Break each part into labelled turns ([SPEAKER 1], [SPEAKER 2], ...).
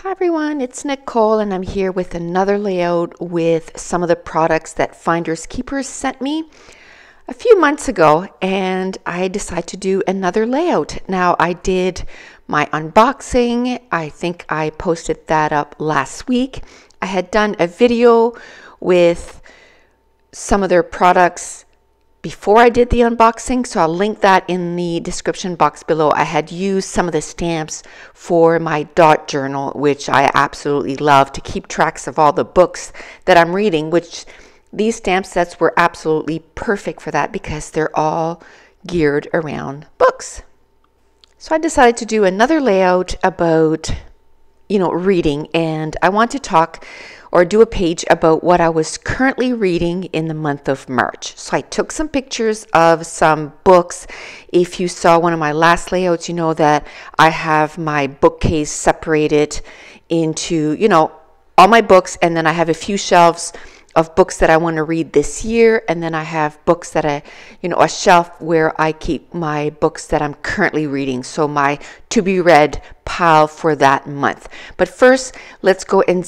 [SPEAKER 1] Hi everyone, it's Nicole and I'm here with another layout with some of the products that Finders Keepers sent me a few months ago, and I decided to do another layout. Now I did my unboxing. I think I posted that up last week. I had done a video with some of their products before I did the unboxing, so I'll link that in the description box below. I had used some of the stamps for my dot journal, which I absolutely love to keep tracks of all the books that I'm reading, which these stamp sets were absolutely perfect for that because they're all geared around books. So I decided to do another layout about reading, and I want to talk or do a page about what I was currently reading in the month of March. So I took some pictures of some books. If you saw one of my last layouts, you know that I have my bookcase separated into, all my books, and then I have a few shelves of books that I want to read this year, and then I have books that a shelf where I keep my books that I'm currently reading, so my to be read pile for that month. But first, let's go and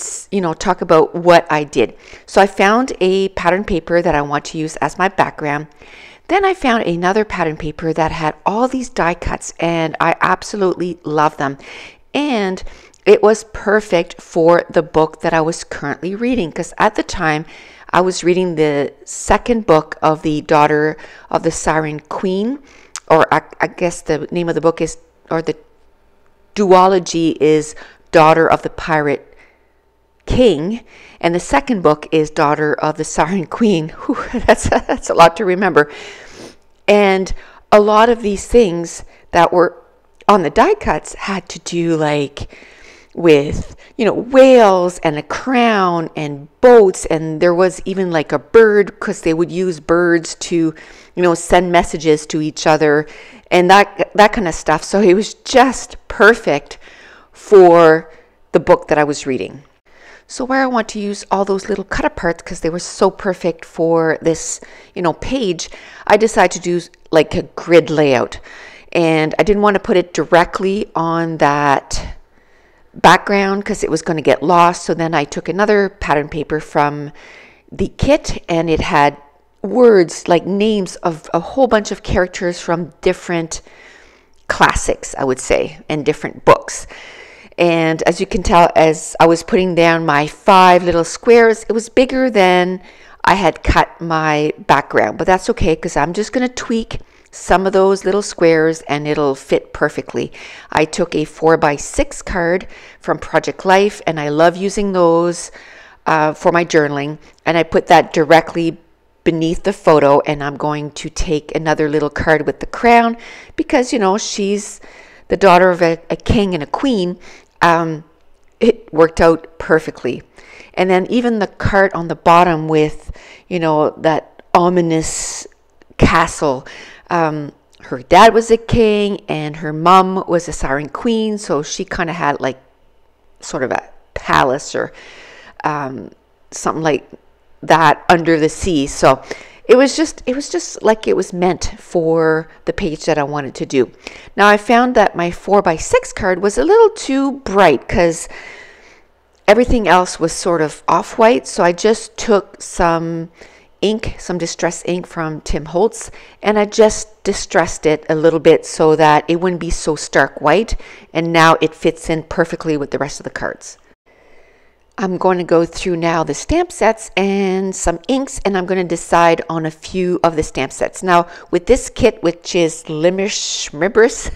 [SPEAKER 1] talk about what I did. So I found a pattern paper that I want to use as my background. Then I found another pattern paper that had all these die cuts, and I absolutely love them. And it was perfect for the book that I was currently reading, because at the time I was reading the second book of the Daughter of the Siren Queen, or I guess the name of the book is, or the duology is Daughter of the Pirate King, and the second book is Daughter of the Siren Queen. Whew, that's a lot to remember. And a lot of these things that were on the die cuts had to do with whales and a crown and boats, and there was even like a bird, because they would use birds to send messages to each other and that kind of stuff. So it was just perfect for the book that I was reading. So where I want to use all those little cut aparts, because they were so perfect for this page, I decided to do like a grid layout, and I didn't want to put it directly on that background because it was going to get lost. So then I took another pattern paper from the kit, and it had words like names of a whole bunch of characters from different classics, I would say, and different books. And as you can tell, as I was putting down my 5 little squares, it was bigger than I had cut my background, but that's okay because I'm just going to tweak some of those little squares and it'll fit perfectly. I took a 4x6 card from Project Life, and I love using those for my journaling, and I put that directly beneath the photo, and I'm going to take another little card with the crown because she's the daughter of a king and a queen. It worked out perfectly. And then even the card on the bottom with that ominous castle. Her dad was a king and her mom was a siren queen, so she kind of had like sort of a palace or something like that under the sea. So it was just like it was meant for the page that I wanted to do. Now I found that my 4x6 card was a little too bright because everything else was sort of off-white, so I just took some ink, some distress ink from Tim Holtz, and I just distressed it a little bit so that it wouldn't be so stark white, and now it fits in perfectly with the rest of the cards. I'm going to go through now the stamp sets and some inks, and I'm going to decide on a few of the stamp sets. Now with this kit, which is Limish Schmibris,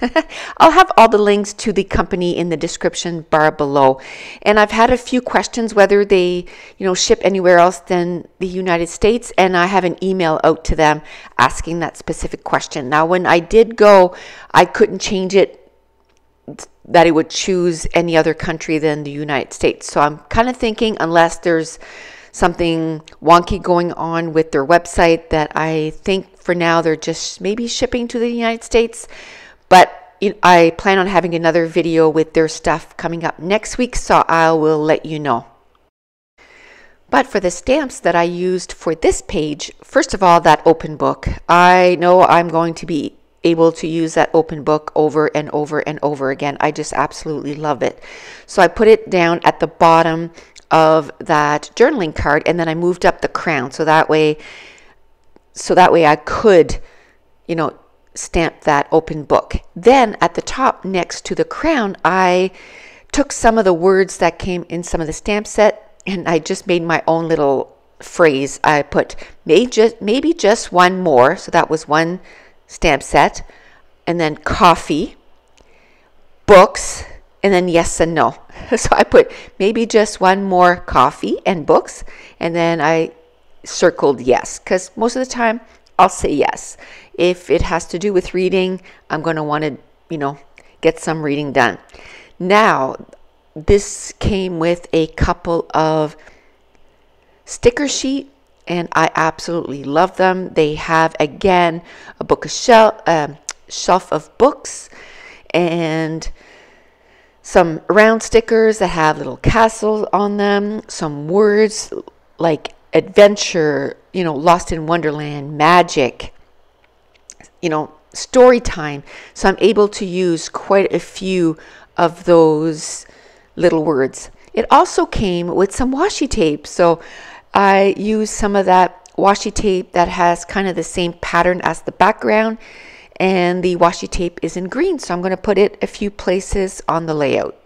[SPEAKER 1] I'll have all the links to the company in the description bar below. And I've had a few questions whether they ship anywhere else than the United States, and I have an email out to them asking that specific question. Now when I did go, I couldn't change it that it would choose any other country than the United States. So I'm kind of thinking, unless there's something wonky going on with their website, that I think for now they're just maybe shipping to the United States. But I plan on having another video with their stuff coming up next week, so I will let you know. But for the stamps that I used for this page, first of all, that open book. I know I'm going to be able to use that open book over and over and over again. I just absolutely love it. So I put it down at the bottom of that journaling card, and then I moved up the crown so that way I could, stamp that open book. Then at the top next to the crown, I took some of the words that came in some of the stamp set, and I just made my own little phrase. I put maybe just one more, so that was one stamp set, and then coffee, books, and then yes and no. So I put maybe just one more coffee and books, and then I circled yes, because most of the time I'll say yes. If it has to do with reading, I'm going to want to, get some reading done. Now, this came with a couple of sticker sheet, and I absolutely love them. They have, again, a shelf of books and some round stickers that have little castles on them, some words like adventure, lost in wonderland, magic, story time. So I'm able to use quite a few of those little words. It also came with some washi tape. So I used some of that washi tape that has kind of the same pattern as the background, and the washi tape is in green. So I'm going to put it a few places on the layout.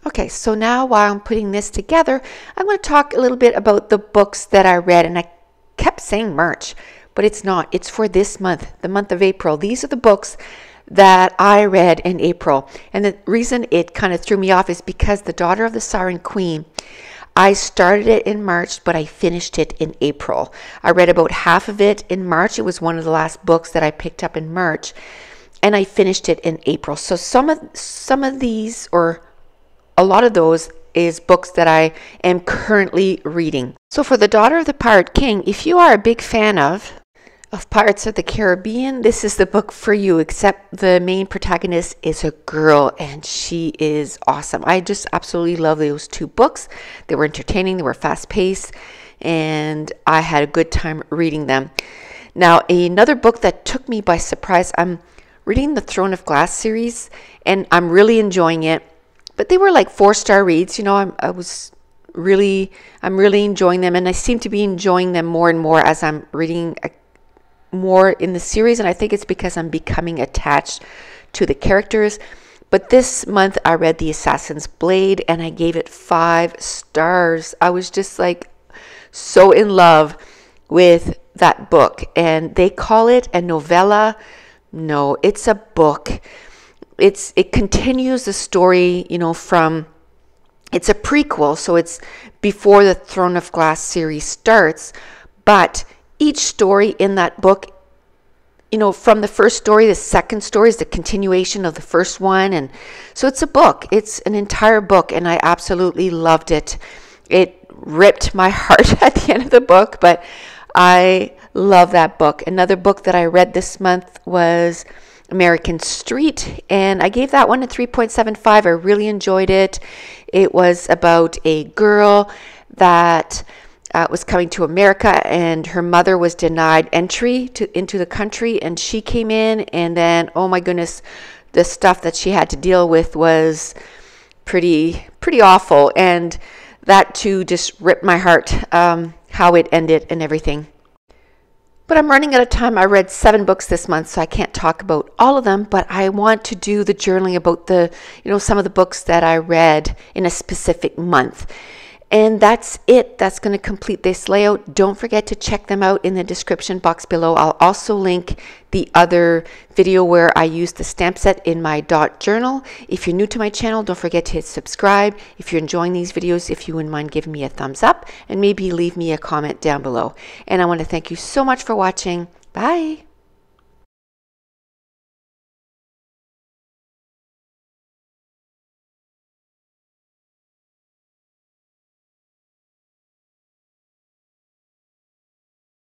[SPEAKER 1] Okay, so now while I'm putting this together, I'm going to talk a little bit about the books that I read. And I kept saying March, but it's not. It's for this month, the month of April. These are the books that I read in April. And the reason it kind of threw me off is because The Daughter of the Siren Queen, I started it in March, but I finished it in April. I read about half of it in March. It was one of the last books that I picked up in March, and I finished it in April. So some of these, or a lot of those, is books that I am currently reading. So for The Daughter of the Pirate King, if you are a big fan of Pirates of the Caribbean, this is the book for you, except the main protagonist is a girl, and she is awesome. I just absolutely love those two books. They were entertaining, they were fast-paced, and I had a good time reading them. Now, another book that took me by surprise, I'm reading the Throne of Glass series, and I'm really enjoying it. But they were like 4-star reads. I'm really enjoying them, and I seem to be enjoying them more and more as I'm reading more in the series, and I think it's because I'm becoming attached to the characters. But this month I read The Assassin's Blade, and I gave it 5 stars. I was just like so in love with that book, and they call it a novella. No, it's a book. It continues the story, from, it's a prequel, so it's before the Throne of Glass series starts, but each story in that book, from the first story, the second story is the continuation of the first one, and so it's a book. It's an entire book, and I absolutely loved it. It ripped my heart at the end of the book, but I love that book. Another book that I read this month was American Street, and I gave that one a 3.75. I really enjoyed it. It was about a girl that was coming to America, and her mother was denied entry into the country, and she came in, and then, oh my goodness, the stuff that she had to deal with was pretty awful, and that too just ripped my heart, how it ended and everything. But I'm running out of time. I read 7 books this month, so I can't talk about all of them, but I want to do the journaling about some of the books that I read in a specific month. And that's it. That's going to complete this layout. Don't forget to check them out in the description box below. I'll also link the other video where I use the stamp set in my dot journal. If you're new to my channel, don't forget to hit subscribe. If you're enjoying these videos, if you wouldn't mind giving me a thumbs up, and maybe leave me a comment down below. And I want to thank you so much for watching. Bye.